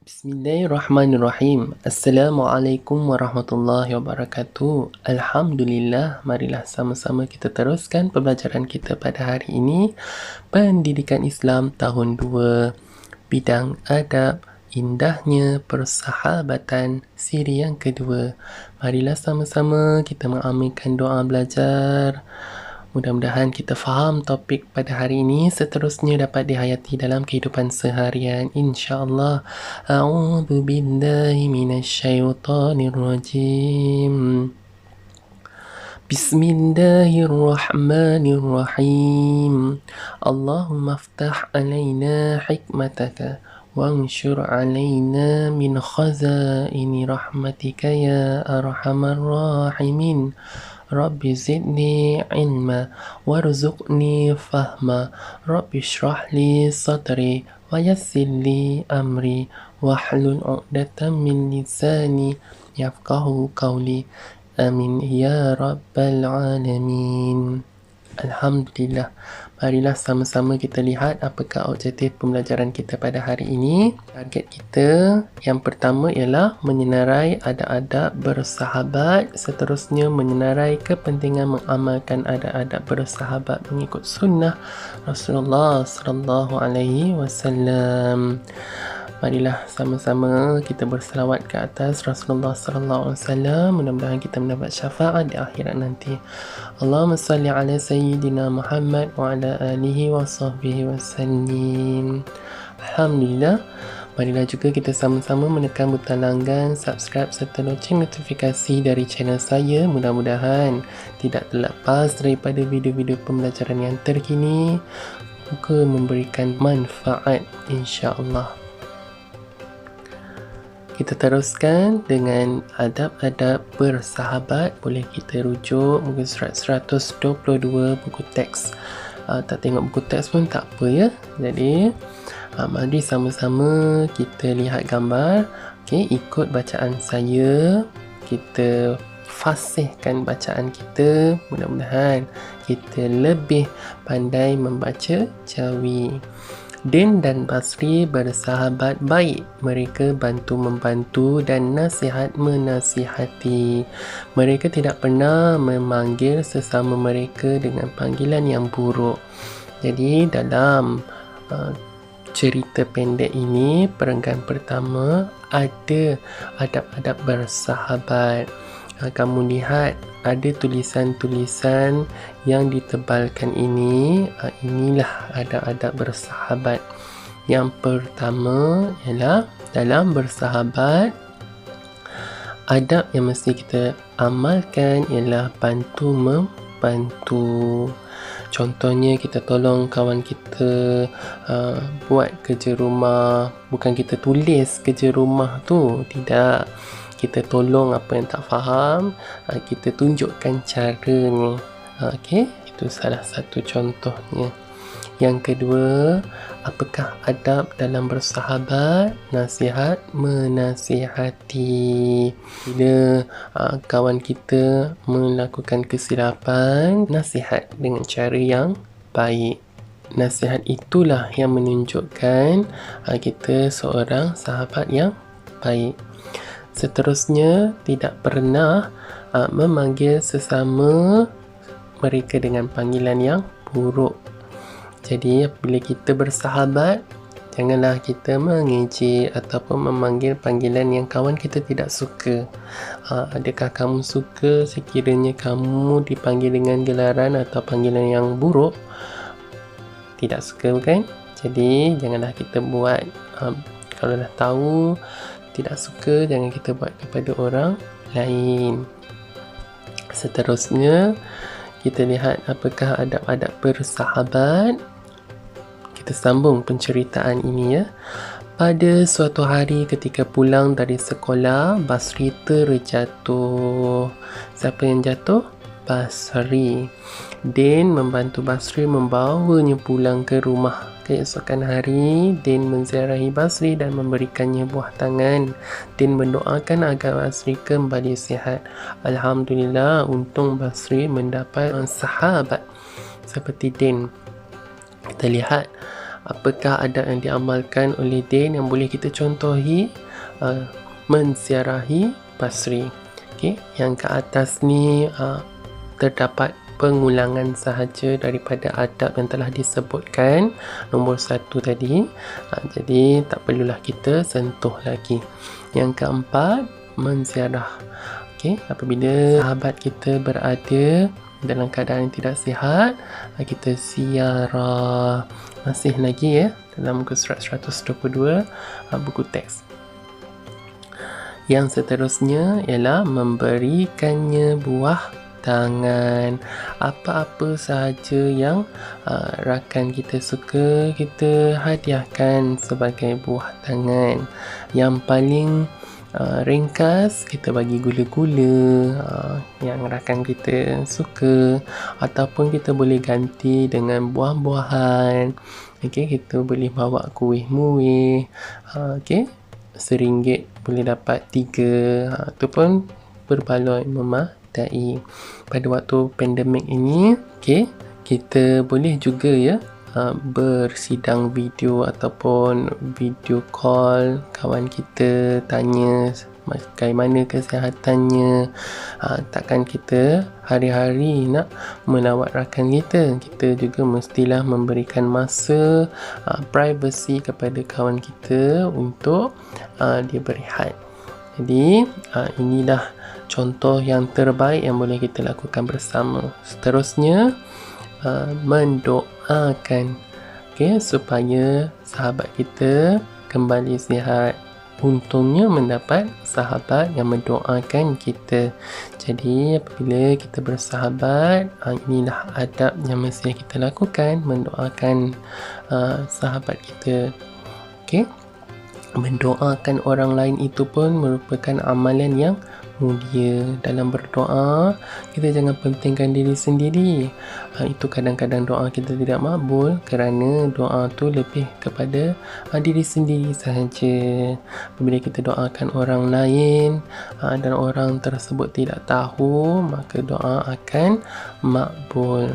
Bismillahirrahmanirrahim. Assalamualaikum warahmatullahi wabarakatuh. Alhamdulillah, marilah sama-sama kita teruskan pembelajaran kita pada hari ini. Pendidikan Islam tahun 2, bidang adab, indahnya persahabatan, siri yang kedua. Marilah sama-sama kita mengamalkan doa belajar. Mudah-mudahan kita faham topik pada hari ini, seterusnya dapat dihayati dalam kehidupan seharian, insya-Allah. A'udzu billahi minasyaitonir rajim. Bismillahirrahmanirrahim. Allahumma aftah alaina hikmataka وانشر علينا من خزائن رحمتك يا أرحم الراحمين رب زدني علما وارزقني فهما رب اشرح لي صدري ويسر لي أمري واحلل عقدة من لساني يفقه قولي آمين يا رب العالمين. Alhamdulillah. Marilah sama-sama kita lihat apakah objektif pembelajaran kita pada hari ini. Target kita yang pertama ialah menyenarai adab-adab bersahabat, seterusnya menyenarai kepentingan mengamalkan adab-adab bersahabat mengikut sunnah Rasulullah sallallahu alaihi wasallam. Marilah sama-sama kita berselawat ke atas Rasulullah sallallahu alaihi wasallam. Mudah-mudahan kita mendapat syafaat di akhirat nanti. Allahumma salli ala sayyidina Muhammad wa ala alihi wa sahbihi wa sallim. Alhamdulillah. Marilah juga kita sama-sama menekan butang langgan, subscribe serta loceng notifikasi dari channel saya. Mudah-mudahan tidak terlepas daripada video-video pembelajaran yang terkini. Moga memberikan manfaat, insya-Allah. Kita teruskan dengan adab-adab bersahabat. Boleh kita rujuk muka surat 122 buku teks. Tak tengok buku teks pun tak apa ya. Jadi mari sama-sama kita lihat gambar. Okey, ikut bacaan saya. Kita fasihkan bacaan kita. Mudah-mudahan kita lebih pandai membaca Jawi. Din dan Basri bersahabat baik. Mereka bantu-membantu dan nasihat menasihati. Mereka tidak pernah memanggil sesama mereka dengan panggilan yang buruk. Jadi dalam cerita pendek ini, perenggan pertama ada adab-adab bersahabat. Kamu lihat ada tulisan-tulisan yang ditebalkan ini. Inilah adab-adab bersahabat. Yang pertama ialah dalam bersahabat, adab yang mesti kita amalkan ialah bantu-membantu. Contohnya kita tolong kawan kita buat kerja rumah. Bukan kita tulis kerja rumah tu, tidak. Kita tolong apa yang tak faham, kita tunjukkan caranya. Okey, itu salah satu contohnya. Yang kedua, apakah adab dalam bersahabat? Nasihat menasihati. Bila kawan kita melakukan kesilapan, nasihat dengan cara yang baik. Nasihat itulah yang menunjukkan kita seorang sahabat yang baik. Seterusnya, tidak pernah memanggil sesama mereka dengan panggilan yang buruk. Jadi, apabila kita bersahabat, janganlah kita mengejek ataupun memanggil panggilan yang kawan kita tidak suka. Adakah kamu suka sekiranya kamu dipanggil dengan gelaran atau panggilan yang buruk? Tidak suka, bukan? Jadi, janganlah kita buat. Kalau dah tahu tidak suka, jangan kita buat kepada orang lain. Seterusnya, kita lihat apakah adab-adab bersahabat. Kita sambung penceritaan ini ya. Pada suatu hari ketika pulang dari sekolah, Basri terjatuh. Siapa yang jatuh? Basri. Din membantu Basri membawanya pulang ke rumah. Keesokan hari, Din menziarahi Basri dan memberikannya buah tangan. Din mendoakan agar Basri kembali sihat. Alhamdulillah, untung Basri mendapat sahabat seperti Din. Kita lihat Apakah adab yang diamalkan oleh Din yang boleh kita contohi? Menziarahi Basri. Okey, yang ke atas ni terdapat pengulangan sahaja daripada adab yang telah disebutkan nombor 1 tadi. Jadi tak perlulah kita sentuh lagi. Yang keempat, menziarah. Okey, apabila sahabat kita berada dalam keadaan yang tidak sihat, kita ziarah. Masih lagi dalam muka surat 122 buku teks. Yang seterusnya ialah memberikannya buah tangan. Apa-apa sahaja yang rakan kita suka, kita hadiahkan sebagai buah tangan. Yang paling ringkas, kita bagi gula-gula yang rakan kita suka, ataupun kita boleh ganti dengan buah-buahan. Okey, kita boleh bawa kuih muih. Okey, RM1 boleh dapat 3. Itu pun berbaloi memadai. Pada waktu pandemik ini, okey, kita boleh juga bersidang video ataupun video call kawan kita, tanya bagaimana kesihatannya. Takkan kita hari-hari nak melawat rakan kita. Kita juga mestilah memberikan masa privacy kepada kawan kita untuk dia berehat. Jadi inilah contoh yang terbaik yang boleh kita lakukan bersama. Seterusnya, mendoakan, supaya sahabat kita kembali sihat. Untungnya mendapat sahabat yang mendoakan kita. Jadi apabila kita bersahabat, inilah adab yang mesti kita lakukan, mendoakan sahabat kita. Mendoakan orang lain itu pun merupakan amalan yang mulia. Dalam berdoa, kita jangan pentingkan diri sendiri. Itu kadang-kadang doa kita tidak makbul kerana doa tu lebih kepada diri sendiri sahaja. Bila kita doakan orang lain dan orang tersebut tidak tahu, maka doa akan makbul.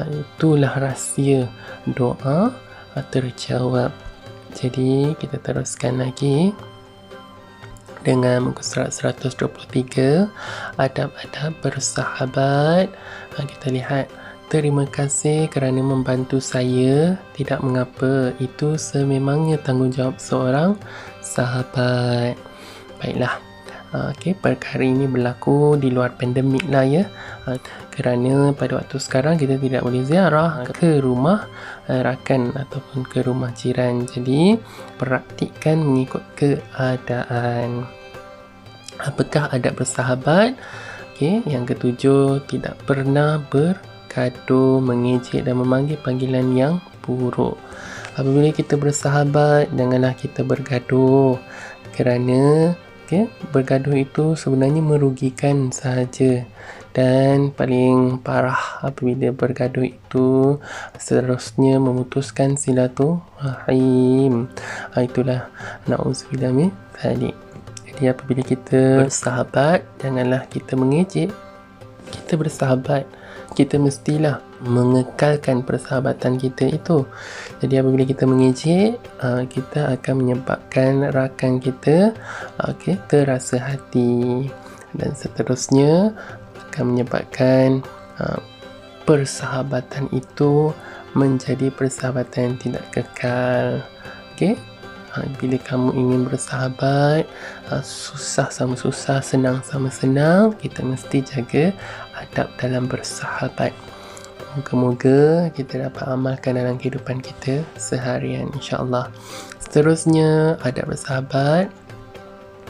Itulah rahsia doa terjawab. Jadi kita teruskan lagi dengan muka surat 123, adab-adab bersahabat. Kita lihat, terima kasih kerana membantu saya, tidak mengapa, itu sememangnya tanggungjawab seorang sahabat. Baiklah, perkara ini berlaku di luar pandemik lah kerana pada waktu sekarang kita tidak boleh ziarah ke rumah rakan ataupun ke rumah jiran. Jadi praktikkan mengikut keadaan. Apakah adab bersahabat? Yang ketujuh, tidak pernah bergaduh, mengejek dan memanggil panggilan yang buruk. Apabila kita bersahabat, janganlah kita bergaduh, kerana bergaduh itu sebenarnya merugikan sahaja. Dan paling parah apabila bergaduh itu seterusnya memutuskan silaturahim. Itulah na'udzubillah min dzalik. Jadi apabila kita bersahabat, janganlah kita mengejek. Kita bersahabat, kita mestilah mengekalkan persahabatan kita itu. Jadi apabila kita mengejek, kita akan menyebabkan rakan kita terasa hati, dan seterusnya akan menyebabkan persahabatan itu menjadi persahabatan yang tidak kekal. Bila kamu ingin bersahabat, susah sama susah, senang sama senang, kita mesti jaga adab dalam bersahabat. Moga-moga kita dapat amalkan dalam kehidupan kita seharian, insya-Allah. Seterusnya, adab bersahabat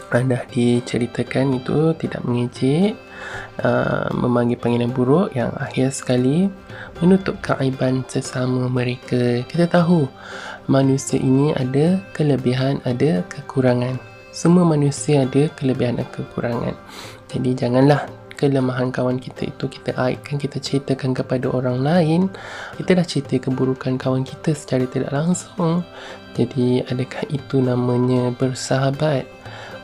dah diceritakan, itu tidak mengejek, memanggil panggilan buruk, yang akhir sekali menutup keaiban sesama mereka. Kita tahu manusia ini ada kelebihan, ada kekurangan. Semua manusia ada kelebihan dan kekurangan. Jadi janganlah kelemahan kawan kita itu kita aibkan, kita ceritakan kepada orang lain. Kita dah cerita keburukan kawan kita secara tidak langsung. Jadi adakah itu namanya bersahabat?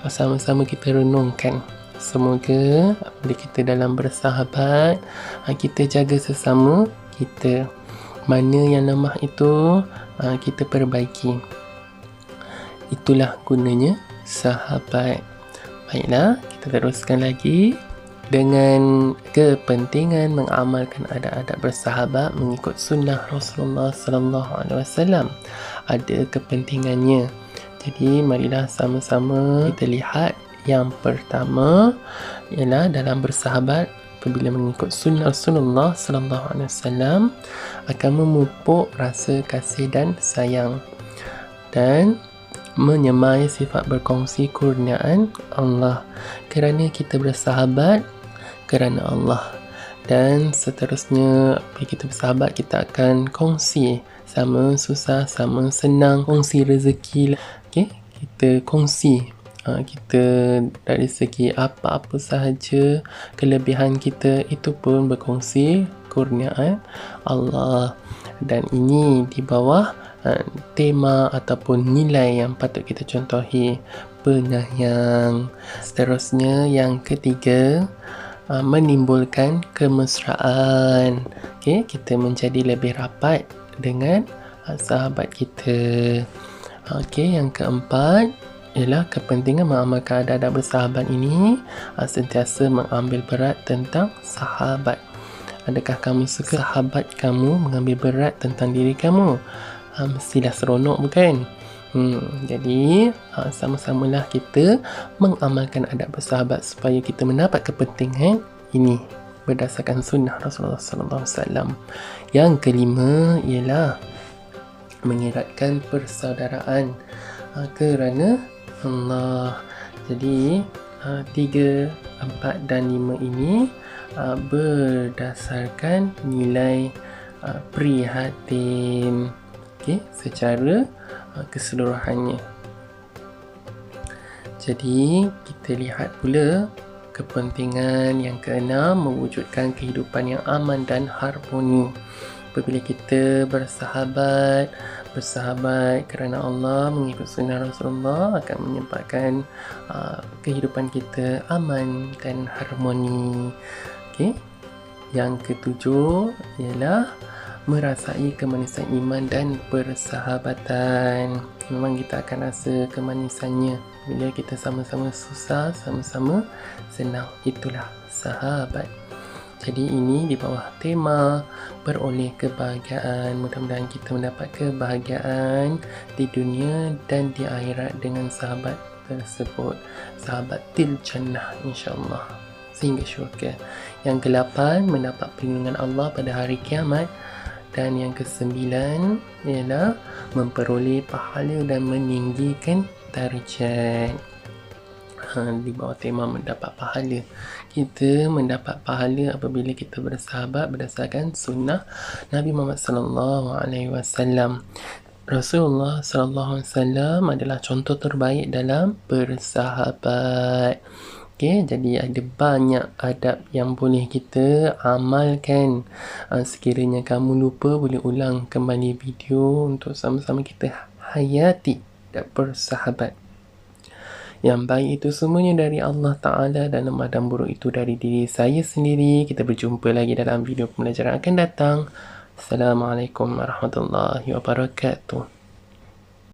Sama-sama kita renungkan. Semoga apabila kita dalam bersahabat, kita jaga sesama kita. mana yang lemah itu kita perbaiki. Itulah gunanya sahabat. Baiklah, kita teruskan lagi. Dengan kepentingan mengamalkan adab-adab bersahabat mengikut sunnah Rasulullah sallallahu alaihi wasallam, ada kepentingannya. Jadi marilah sama-sama kita lihat. Yang pertama ialah dalam bersahabat, apabila mengikut sunnah Rasulullah sallallahu alaihi wasallam, akan memupuk rasa kasih dan sayang dan menyemai sifat berkongsi kurniaan Allah, kerana kita bersahabat kerana Allah. Dan seterusnya, bila kita bersahabat, kita akan kongsi sama susah, sama senang, kongsi rezeki. Kita kongsi kita dari segi apa-apa sahaja kelebihan kita, itu pun berkongsi kurniaan Allah. Dan ini di bawah tema ataupun nilai yang patut kita contohi. Penyayang. Seterusnya, yang ketiga, menimbulkan kemesraan. Kita menjadi lebih rapat dengan sahabat kita. Yang keempat ialah kepentingan mengamalkan adab bersahabat ini sentiasa mengambil berat tentang sahabat. Adakah kamu suka sahabat kamu mengambil berat tentang diri kamu? Mestilah seronok, bukan? Jadi sama-samalah kita mengamalkan adab bersahabat supaya kita mendapat kepentingan ini berdasarkan sunnah Rasulullah sallallahu alaihi wasallam. Yang kelima ialah mengeratkan persaudaraan kerana Allah. Jadi 3, 4 dan 5 ini berdasarkan nilai prihatin secara keseluruhannya. Jadi kita lihat pula kepentingan yang keenam, mewujudkan kehidupan yang aman dan harmoni. Apabila kita bersahabat kerana Allah, mengikut sunnah Rasulullah, akan menyebabkan kehidupan kita aman dan harmoni. Yang ketujuh ialah merasai kemanisan iman dan persahabatan. Memang kita akan rasa kemanisannya bila kita sama-sama susah, sama-sama senang. Itulah sahabat. Jadi ini di bawah tema beroleh kebahagiaan. Mudah-mudahan kita mendapat kebahagiaan di dunia dan di akhirat dengan sahabat tersebut, sahabatil jannah, insyaAllah, sehingga syurga. Yang ke-8, mendapat perlindungan Allah pada hari kiamat. Dan yang ke-9 ialah memperoleh pahala dan meninggikan darjat. Di bawah tema mendapat pahala, kita mendapat pahala apabila kita bersahabat berdasarkan sunnah Nabi Muhammad sallallahu alaihi wasallam. Rasulullah sallallahu alaihi wasallam adalah contoh terbaik dalam bersahabat. Jadi ada banyak adab yang boleh kita amalkan. Sekiranya kamu lupa, boleh ulang kembali video untuk sama-sama kita hayati dan bersahabat. Yang baik itu semuanya dari Allah Ta'ala dan lemah dan buruk itu dari diri saya sendiri. Kita berjumpa lagi dalam video pembelajaran akan datang. Assalamualaikum warahmatullahi wabarakatuh.